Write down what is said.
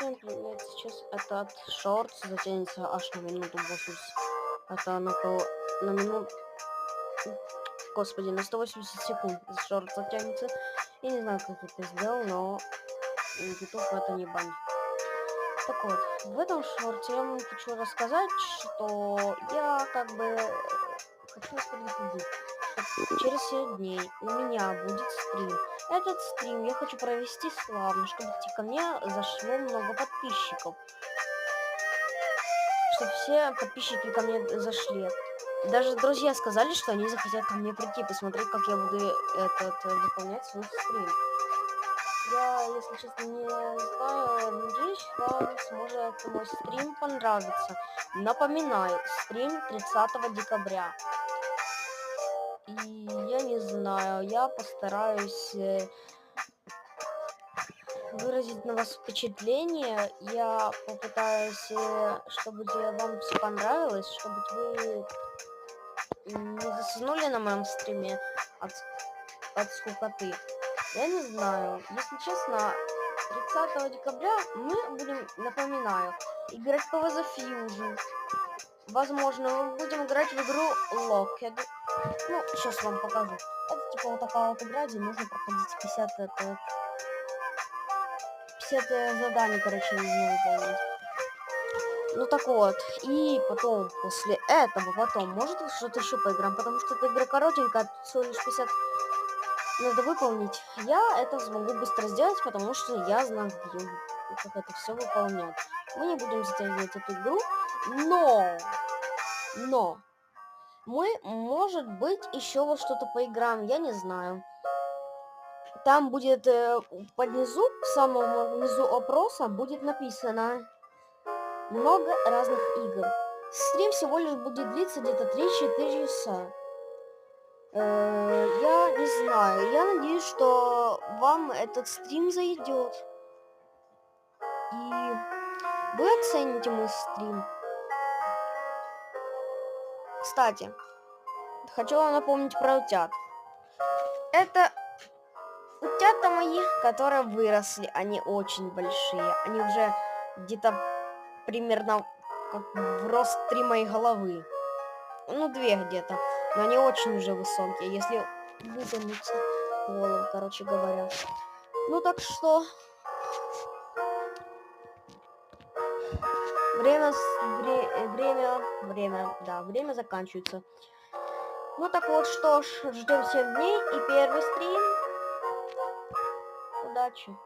стрим сейчас этот шорт затянется аж на минуту 80. Это на минуту... Господи, на 180 секунд шорт затянется. Я не знаю, как это сделал, но YouTube это не банит. Так вот, в этом шорте я вам хочу рассказать, что я как бы хочу вас предупредить, что через 7 дней у меня будет стрим. Этот стрим я хочу провести славно, чтобы ко мне зашло много подписчиков. Чтобы все подписчики ко мне зашли. Даже друзья сказали, что они захотят ко мне прийти, посмотреть, как я буду выполнять свой стрим. Я, если честно, не знаю, надеюсь, вам сможет мой стрим понравиться. Напоминаю, стрим 30 декабря. И я не знаю, я постараюсь выразить на вас впечатление. Я попытаюсь, чтобы вам все понравилось, чтобы вы не заснули на моем стриме от скукоты. Я не знаю, если честно, 30 декабря мы будем, напоминаю, играть по The Fusion. Возможно, мы будем играть в игру Locked. Ну, сейчас вам покажу. Это типа вот такая вот игра, где нужно проходить 50 заданий, короче, нужно выполнить. Ну так вот, и потом, после этого, может что-то еще поиграем, потому что эта игра коротенькая, тут всего лишь 50 надо выполнить. Я это смогу быстро сделать, потому что я знаю, как это все выполнять. Мы не будем затягивать эту игру, но мы, может быть, еще во что-то поиграем, я не знаю. Там будет под низу, в самом низу опроса будет написано много разных игр. Стрим всего лишь будет длиться где-то 3-4 часа. Я не знаю. Я надеюсь, что вам этот стрим зайдет. И вы оцените мой стрим. Кстати, хочу вам напомнить про утят. Это утята мои, которые выросли. Они очень большие. Они уже где-то примерно как в рост 3 моей головы. Ну, 2 где-то. Но они очень уже высокие, если вытянуться голову, короче говоря. Ну, так что... Время заканчивается. Ну, так вот, что ж, ждем 7 дней и первый стрим. Удачи.